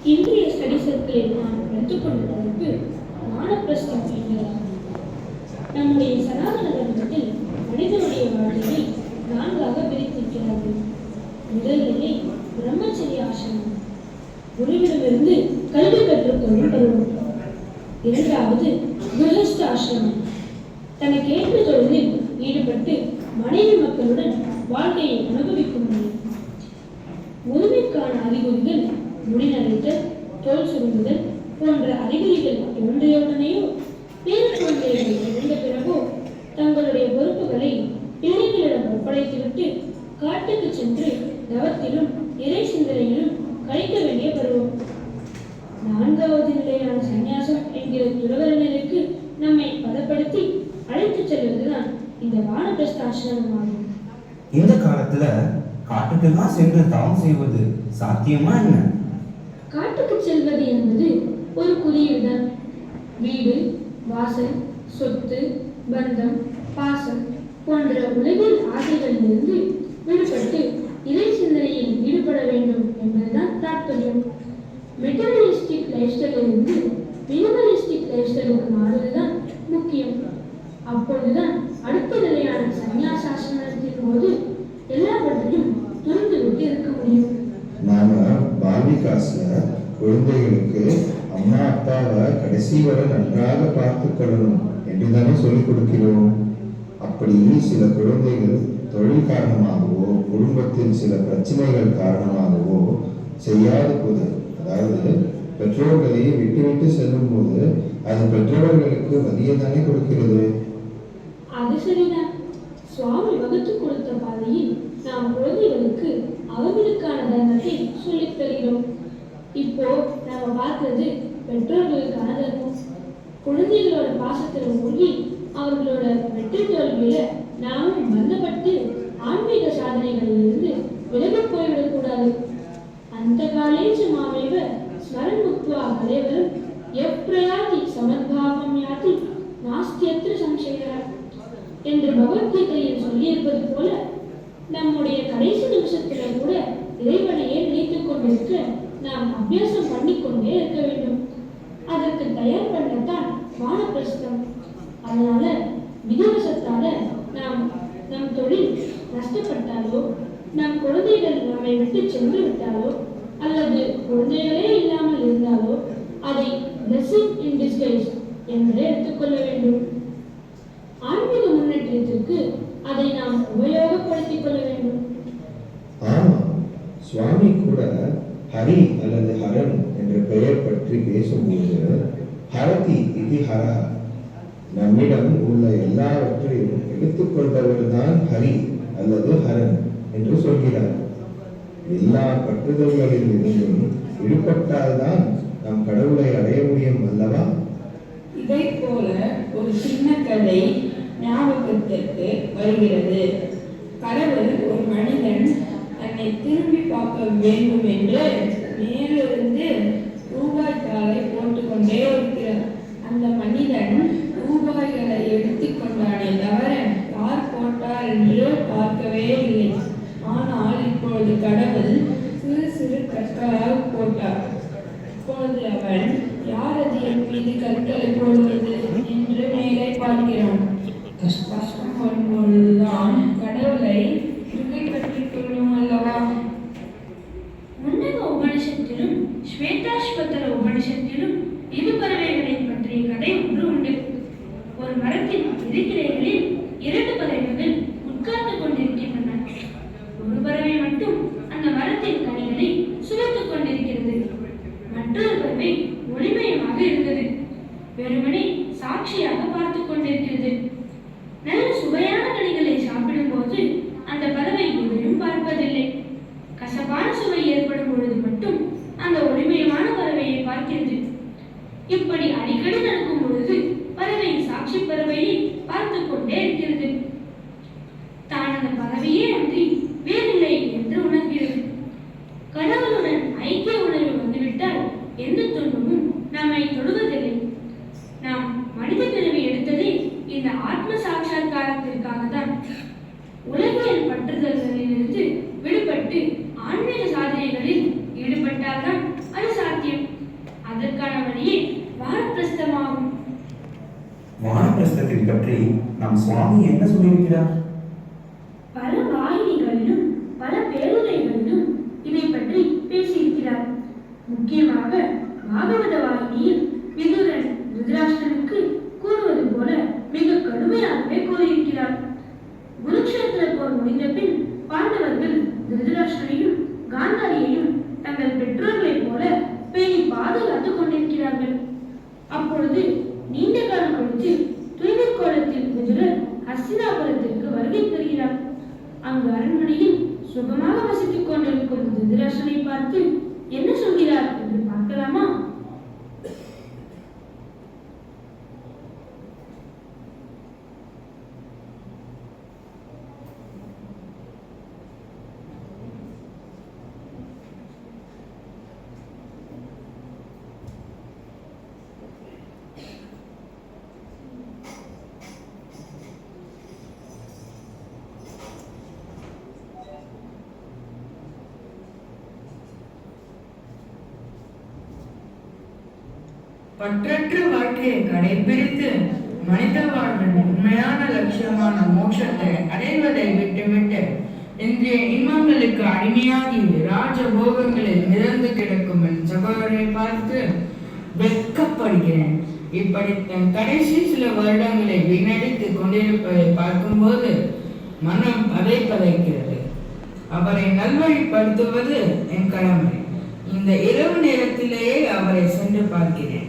இன்றைய ஸ்டடி சர்க்கிளில் நாம் எடுத்துக்கொண்ட தலைப்பு வானப்பிரஸ்தம் என்பதாகும். நம்முடைய சனாதன தர்மத்தில் மனிதனுடைய வாழ்க்கையை 4ஆக பிரித்திருக்கிறார்கள். முதல் நிலை பிரம்மச்சரிய ஆசிரமம், குருவிடமிருந்து கல்வி கற்றுக்கொள்ளும் பருவம். இரண்டாவது கிரகஸ்த ஆசிரமம், தனக்கு ஏற்ற தொழிலில் ஈடுபட்டு மனைவி மக்களுடன் வாழ்க்கையை அனுபவிக்கும் நிலை. முதுமைக்கான அறிகுறிகள் முடிநரைத்தல், தோல் சுருங்குதல் போன்ற அறிகுறிகள் தோன்றியவுடனேயோ பேர குழந்தைகள் இழந்த பிறகோ தங்களுடைய பொறுப்புகளை பிள்ளைகளிடம் ஒப்படைத்துவிட்டு காட்டுக்கு சென்று தவத்திலும் இறை சிந்தனையிலும் கழிக்க வேண்டிய பருவம். 4வது நிலையான சந்நியாசம் என்கிற துறவர நிலைக்கு நம்மை பதப்படுத்தி அழைத்துச் செல்வதுதான் இந்த வானப்பிரஸ்த ஆசிரமம் ஆகும். இந்த காலத்துல காட்டுக்கெல்லாம் சென்று தவம் செய்வது சாத்தியமா என்ன? காட்டுக்கு செல்வது என்பது ஒரு குறியீடுதான். வீடு, வாசல், சொத்து, பந்தம், பாசம் போன்ற உலகில் ஆசைகளிலிருந்து விடுபட்டு இறை சிந்தனையில் ஈடுபட வேண்டும் என்பதுதான் தாற்பயம். மெட்டீரியலிஸ்டிக் லைஃப் ஸ்டைலிலிருந்து மினிமலிஸ்டிக் லைஃப் ஸ்டைலுக்கு மாறுவதுதான் முக்கியம். அப்பொழுதுதான் அடுத்த நிலையான சந்நியாசாசிரமத்தின் போது எல்லாவற்றையும் துறந்து விட்டு இருக்க முடியும். நாம பால்விகாஸ்ல குழந்தைகளுக்கு அம்மா அப்பாவை கடைசி வரை நன்றாக பார்த்து கொள்ளணும் என்றுதானே சொல்லிக் கொடுக்கிறோம். அப்படி சில குழந்தைகள் தொழில் காரணமாகவோ குடும்பத்தில் சில பிரச்சனைகள் காரணமாகவோ செய்யாத போது, அதாவது பெற்றோர்களை விட்டு செல்லும் போது அது பெற்றோர்களுக்கு வலியை தானே கொடுக்கிறது. அது சரிதான். சுவாமி வகுத்து கொடுத்த பாதையில் நாம் குழந்தைகளுக்கு அவர்களுக்கான தர்மத்தை சொல்லித் தருகிறோம். இப்போ நாம பார்க்கிறது பெற்றோர்களுக்கான தர்மம். குழந்தைகளோட பாசத்தில் மூழ்கி அவர்களோட வெற்றி தோல்வியில நாமும் பந்தப்பட்டு ஆன்மீக சாதனைகளிலிருந்து விலகி போய்விடக்கூடாது. அந்த காலேஜ் மாமேவ ஸ்மரன் முக்த்வா கலேவரம் எப்ரயாதி சமத்பாவம் யாதி நாஸ்தியத்ர சம்சயா என்று பகவத்கீதையில் சொல்லியிருப்பது போல நம்முடைய கடைசி நிமிஷத்துல கூட இறைவனையே நினைத்துக் கொண்டிருக்க நாம் அபியாசம் பண்ணிக்கொண்டே இருக்க வேண்டும். அதற்கு தயார் பண்ணத்தான் வானப்பிரஸ்தம். அதனால விதிவசத்தால நாம் நம் தொழில் நஷ்டப்பட்டாலோ, நம் குழந்தைகள் நம்மை விட்டு சென்று விட்டாலோ, அல்லது குழந்தைகளே இல்லாமல் இருந்தாலோ அதை blessing in disguise என்று எடுத்துக்கொள்ள வேண்டும். ஆன்மீக முன்னேற்றத்திற்கு அதை நாம் உபயோகப்படுத்திக் கொள்ள வேண்டும். ஆமா, சுவாமி கூட ஹரி அல்லது ஹரன் என்ற பெயர் பற்றி பேசும்போது ஹரதி இது ஹரஹ, நம்மிடம் உள்ள எல்லாவற்றையும் எடுத்துக்கொள்பவர் தான் ஹரி அல்லது ஹரன் என்று சொல்கிறார். எல்லா பற்றுதல்களில் இருந்தும் விடுபட்டால்தான் நம் கடவுளை அடைய முடியும் அல்லவா? இதை போல ஒரு சின்ன கதை ஞாபகத்திற்கு வருகிறது. கடவுள் ஒரு மனிதன் தன்னை திரும்பி பார்க்க வேண்டும் என்று மேலிருந்து ரூபாய் தாளை போட்டுக்கொண்டே இருக்கிறார். அந்த மனிதன் ரூபாய்களை எடுத்துக்கொண்டானே தவிர யார் போட்டார் என்று பார்க்கவே இல்லை. ஆனால் இப்பொழுது கடவுள் சிறு சிறு கற்களாக போட்டார். இப்பொழுது அவன் யார் அது என் மீது கற்களை போடுவது என்று மேலே பார்க்கிறான். கஷ்டம் வரும்பொழுதுதான் கடவுளை திருகை கற்றுக் கொள்ளும் அல்லவா? முன்னக உபனிஷத்திலும் ஸ்வேதாஸ்வதர உபனிஷத்திலும் இரு பறவைகளை பற்றிய கதை ஒன்று உண்டு. ஒரு மரத்தின் இருக்கிளைகளில் 2 பறவைகள் உட்கார்ந்து கொண்டிருக்கின்றன. ஒரு பறவை மட்டும் அந்த மரத்தின் கனிகளை சுவைத்துக் கொண்டிருக்கிறது. மற்றொரு பறவை ஒளிமயமாக இருந்தது. வெறுமனே சாட்சியாக பார்த்து கொண்டிருக்கிறது. நல்ல சுவையான கனிகளை சாப்பிடும் போது அந்த பறவை எதையும் பார்ப்பதில்லை. கசப்பான சுவை ஏற்படும் பொழுது மட்டும் அந்த ஒளிமயமான பறவையை பார்க்கிறது. இப்படி அடிக்கடி நடக்கும் பொழுது பறவை சாட்சி பறவையை பார்த்து கொண்டே இருக்கிறது. தான் அந்த பறவையே அன்றி வேறில்லை என்று உணர்கிறது. கடவுளுடன் ஐக்கிய உணர்வு வந்துவிட்டால் எந்த துன்பமும் நம்மை தொடுவதில்லை. நாம் மனித பிறவி எடுத்ததே இந்த ஆத்ம சாட்சா்காரத்திற்காக தான். உலகியல் பற்றுதல்களிலிருந்து விடுபட்டு ஆன்மீக சாதனைகளில் ஈடுபட்டால்தான் அது சாத்தியம். வானப்பிரஸ்தத்தை பற்றி நம் சுவாமி என்ன சொல்லியிருக்கிறார்? பல வாயினிகளிலும் பல பேருரைகளிலும் இதை பற்றி பேசியிருக்கிறார். முக்கியமாக பாகவத வாயினியில் விதுரன் திருதராஷ்டிரனுக்கு கூறுவது போல மிக கடுமையாகவே கூறியிருக்கிறார். குருக்ஷேத்திர போர் முடிந்த பின் பாண்டவர்கள் திருதராஷ்டிரனையும் காந்தாரியையும் தங்கள் பெற்றோர்களைப் போல பேணி பாதுகாத்துக் கொண்டிருக்கிறார்கள். அப்பொழுது நீண்ட காலம் கழித்து துயிலர் கோலத்தில் விதுரர் ஹஸ்தினாபுரத்திற்கு வருகை தருகிறார். அங்கு அரண்மனையில் சுகமாக வசித்துக் கொண்டிருக்கும் திருதராஷ்டிரனை பார்த்து என்ன சொல்கிறார் என்று பார்க்கலாமா? பற்றற்ற வாழ்க்கையை கடைபிடித்து மனித வாழ்வின் உண்மையான லட்சியமான மோட்சத்தை அடைவதை விட்டுவிட்டு இன்றைய இன்பங்களுக்கு அடிமையாகி ராஜபோகங்களில் மிதந்து கிடக்கும் என் சகோதரரை பார்த்து வெட்கப்படுகிறேன். இப்படி தன் கடைசி சில வருடங்களை வீணடித்துக் கொண்டிருப்பதை பார்க்கும்போது மனம் பதைக்கிறது. அவரை நல்வழிப்படுத்துவது என் கடமை. இந்த இரவு நேரத்திலேயே அவரை சென்று பார்க்கிறேன்.